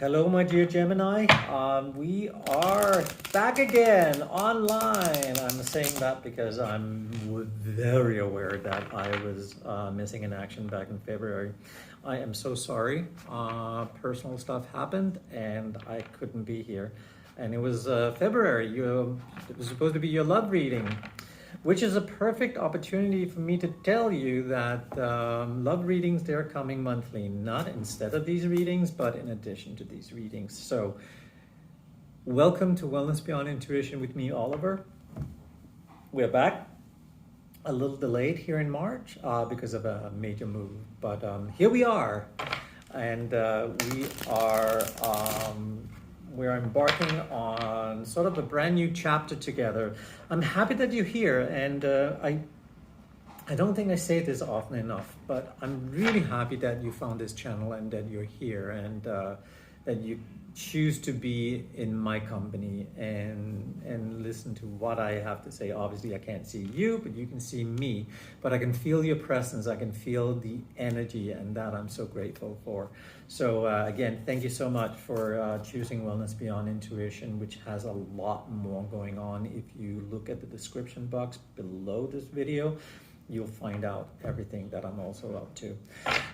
Hello, my dear Gemini. We are back again online. I'm saying that because I'm very aware that I was missing in action back in February. I am so sorry. Personal stuff happened and I couldn't be here. And it was February. It was supposed to be your love reading, which is a perfect opportunity for me to tell you that love readings, they're coming monthly, not instead of these readings, but in addition to these readings. So welcome to Wellness Beyond Intuition with me, Oliver. We're back, a little delayed here in March because of a major move, but here we are. And we're embarking on sort of a brand new chapter together. I'm happy that you're here, and I don't think I say this often enough, but I'm really happy that you found this channel and that you're here and that you choose to be in my company and listen to what I have to say. Obviously, I can't see you, but you can see me. But I can feel your presence. I can feel the energy, and that I'm so grateful for. So again, thank you so much for choosing Wellness Beyond Intuition, which has a lot more going on. If you look at the description box below this video, you'll find out everything that I'm also up to.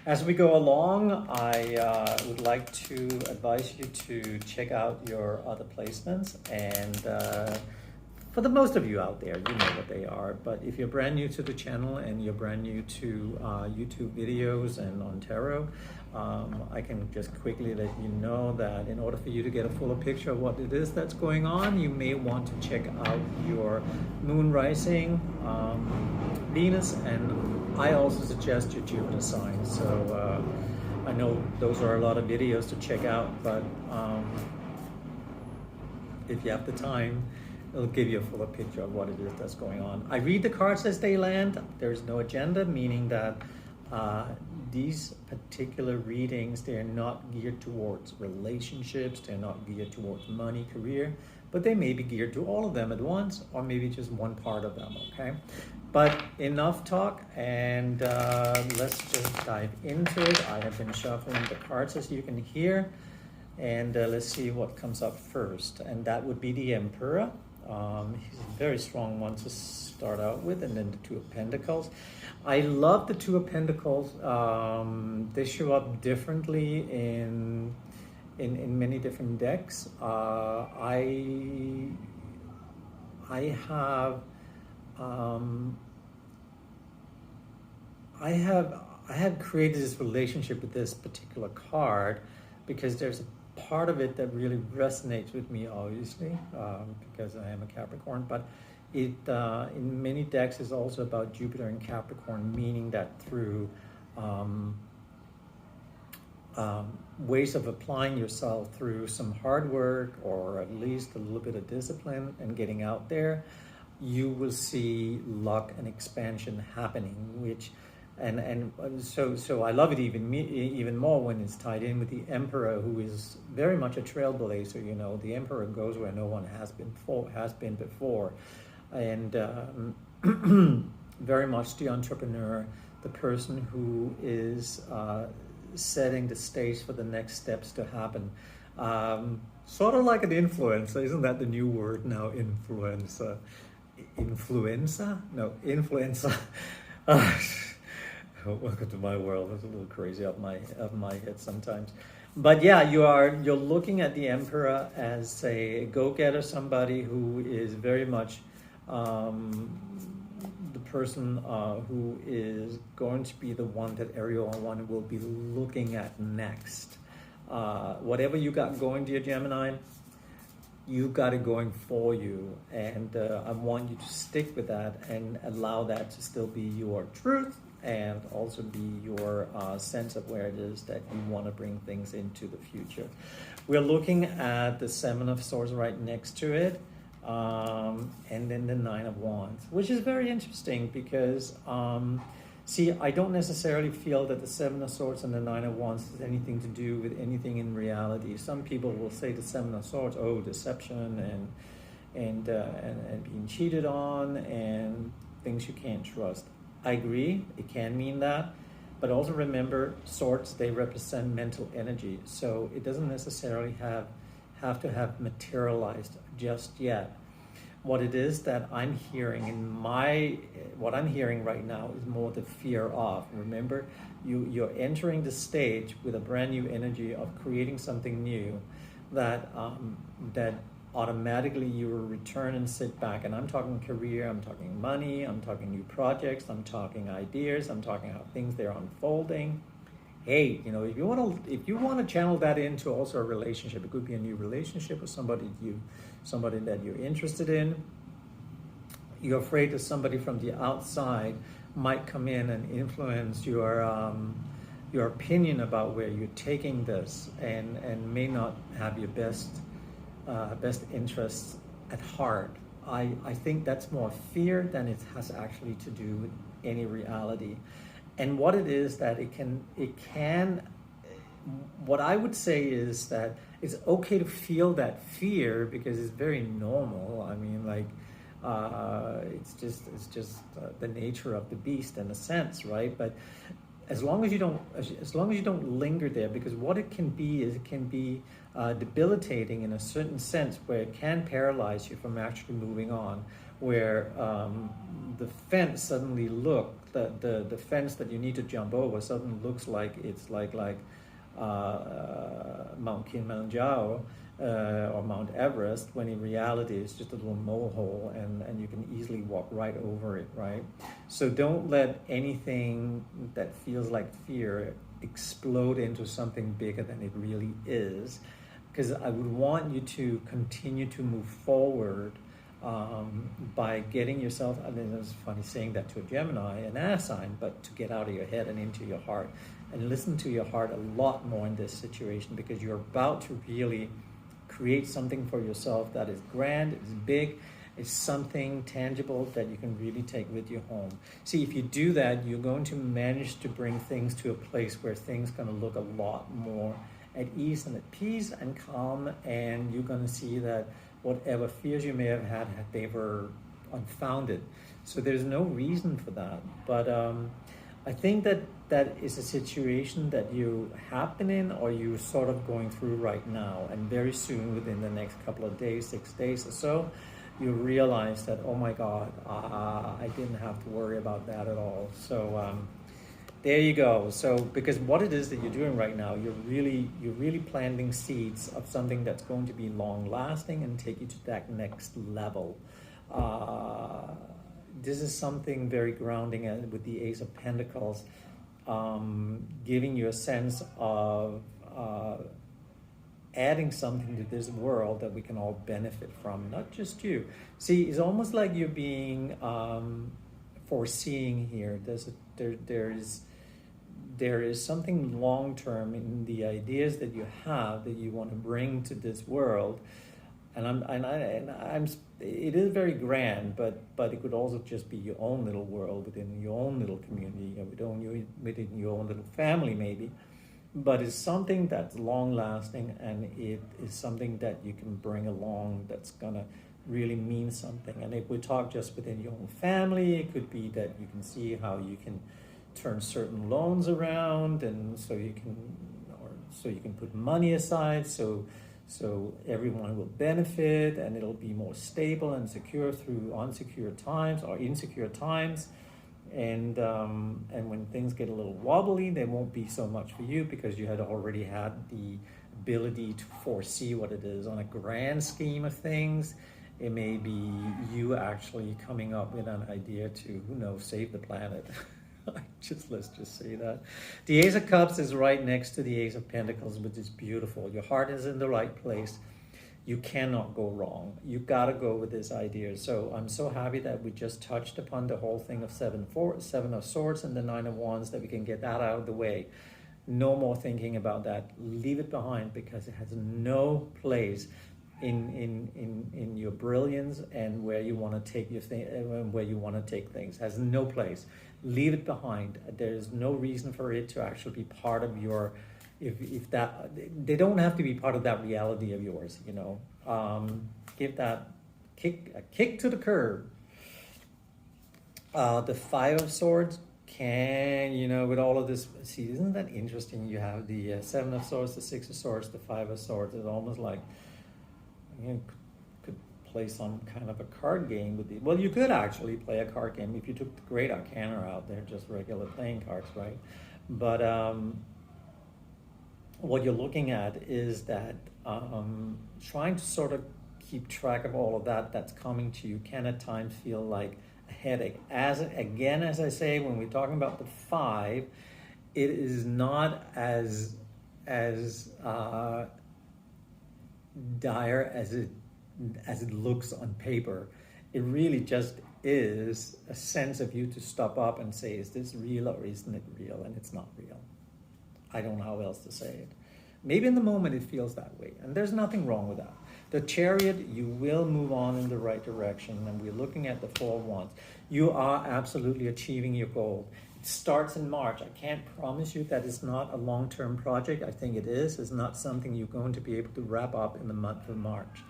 As we go along, I would like to advise you to check out your other placements. And for the most of you out there, you know what they are. But if you're brand new to the channel and you're brand new to YouTube videos and on tarot, I can just quickly let you know that in order for you to get a fuller picture of what it is that's going on, you may want to check out your moon rising, Venus, and I also suggest your Jupiter sign. So I know those are a lot of videos to check out, but if you have the time, it'll give you a fuller picture of what it is that's going on. I read the cards as they land. There's no agenda, meaning that these particular readings, they're not geared towards relationships, they're not geared towards money, career, but they may be geared to all of them at once, or maybe just one part of them, okay? But enough talk, and let's just dive into it. I have been shuffling the cards, as you can hear, and let's see what comes up first. And that would be the Emperor. He's a very strong one to start out with, and then the Two of Pentacles. I love the Two of Pentacles. They show up differently in many different decks. I have created this relationship with this particular card because there's a part of it that really resonates with me, obviously, because I am a Capricorn, but it in many decks is also about Jupiter and Capricorn, meaning that through ways of applying yourself through some hard work or at least a little bit of discipline and getting out there, you will see luck and expansion happening, which so I love it even more when it's tied in with the Emperor, who is very much a trailblazer. You know, the Emperor goes where no one has been before, and very much the entrepreneur, the person who is setting the stage for the next steps to happen. Sort of like an influencer, isn't that the new word now? Influencer, influenza? No, influencer. Welcome to my world. It's a little crazy off my head sometimes, but yeah, you're looking at the Emperor as a go-getter, somebody who is very much the person who is going to be the one that everyone will be looking at next. Whatever you got going, dear Gemini, you got it going for you, and I want you to stick with that and allow that to still be your truth, and also be your sense of where it is that you want to bring things into the future. We're looking at the Seven of Swords right next to it, and then the Nine of Wands, which is very interesting because see, I don't necessarily feel that the Seven of Swords and the Nine of Wands has anything to do with anything in reality. Some people will say the Seven of Swords, oh, deception and being cheated on and things you can't trust. I agree, it can mean that, But also remember, swords, they represent mental energy. So it doesn't necessarily have to have materialized just yet. What it is that I'm hearing what I'm hearing right now is more the fear of. Remember, you're entering the stage with a brand new energy of creating something new that automatically you will return and sit back. And I'm talking career, I'm talking money, I'm talking new projects, I'm talking ideas, I'm talking how things they're unfolding. Hey, if you want to channel that into also a relationship, it could be a new relationship with somebody that you're interested in. You're afraid that somebody from the outside might come in and influence your opinion about where you're taking this, and may not have your best interests at heart. I think that's more fear than it has actually to do with any reality. And what it is that it can, what I would say is that it's okay to feel that fear because it's very normal. I mean, like, it's just the nature of the beast in a sense, right? But as long as you don't linger there, because what it can be is it can be debilitating in a certain sense, where it can paralyze you from actually moving on, where the fence suddenly the fence that you need to jump over suddenly looks like it's like Mount Kilimanjaro or Mount Everest, when in reality it's just a little molehill, and you can easily walk right over it, right? So don't let anything that feels like fear explode into something bigger than it really is, because I would want you to continue to move forward by getting yourself, I mean, it's funny saying that to a Gemini, an air sign, but to get out of your head and into your heart and listen to your heart a lot more in this situation, because you're about to really create something for yourself that is grand, it's big, it's something tangible that you can really take with you home. See, if you do that, you're going to manage to bring things to a place where things are going to look a lot more at ease and at peace and calm, and you're going to see that whatever fears you may have had, they were unfounded. So there's no reason for that. But I think that is a situation that you have been in, or you're sort of going through right now. And very soon, within the next couple of days, 6 days or so, you realize that, oh my God, I didn't have to worry about that at all. So there you go. So because what it is that you're doing right now, you're really planting seeds of something that's going to be long lasting and take you to that next level. This is something very grounding, and with the Ace of Pentacles, giving you a sense of adding something to this world that we can all benefit from, not just you. See, it's almost like you're being foreseeing here. There is something long-term in the ideas that you have that you want to bring to this world, and it is very grand, but it could also just be your own little world within your own little community, within your own little family maybe. But it's something that's long-lasting, and it is something that you can bring along that's gonna really mean something. And if we talk just within your own family, it could be that you can see how you can turn certain loans around, and so you can put money aside, so everyone will benefit, and it'll be more stable and secure through unsecure times or insecure times. And when things get a little wobbly, they won't be so much for you, because you had already had the ability to foresee what it is. On a grand scheme of things, it may be you actually coming up with an idea to, who knows, save the planet. Let's just say that. The Ace of Cups is right next to the Ace of Pentacles, which is beautiful. Your heart is in the right place. You cannot go wrong. You gotta go with this idea. So I'm so happy that we just touched upon the whole thing of Seven of Swords and the Nine of Wands, that we can get that out of the way. No more thinking about that. Leave it behind, because it has no place in your brilliance and where you want to take your thing, where you want to take things. It has no place. Leave it behind. There's no reason for it to actually be part of your, if that, they don't have to be part of that reality of yours, give that a kick to the curb. The Five of Swords can, you know, with all of this, see, isn't that interesting? You have the Seven of Swords, the Six of Swords, the Five of Swords. It's almost like, you know, could play some kind of a card game with the, well, you could actually play a card game if you took the Great Arcana out. They're just regular playing cards, right? But what you're looking at is that trying to sort of keep track of all of that that's coming to you can at times feel like a headache. As again, as I say, when we're talking about the five, it is not as dire as it looks on paper. It really just is a sense of you to stop up and say, is this real or isn't it real? And it's not real. I don't know how else to say it. Maybe in the moment it feels that way, and there's nothing wrong with that. The Chariot, you will move on in the right direction, and we're looking at the Four of Wands. You are absolutely achieving your goal. It starts in March. I can't promise you that it's not a long-term project. I think it is. It's not something you're going to be able to wrap up in the month of March.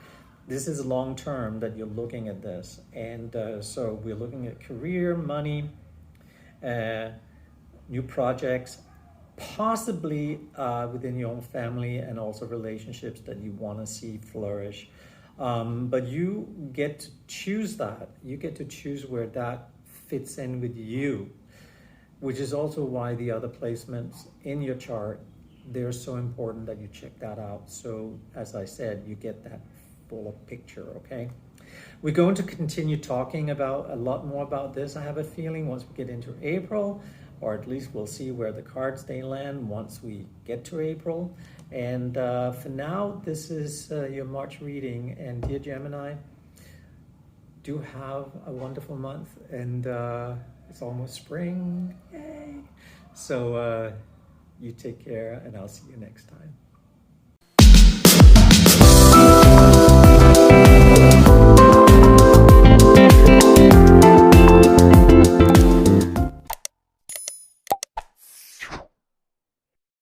This is long-term that you're looking at this, and so we're looking at career, money, new projects, possibly within your own family, and also relationships that you want to see flourish. But you get to choose that. You get to choose where that fits in with you, which is also why the other placements in your chart, they're so important that you check that out. So as I said, you get that full picture, okay? We're going to continue talking about a lot more about this, I have a feeling, once we get into April, or at least we'll see where the cards they land once we get to April. And for now, this is your March reading. And dear Gemini, do have a wonderful month. And it's almost spring, yay! So you take care, and I'll see you next time.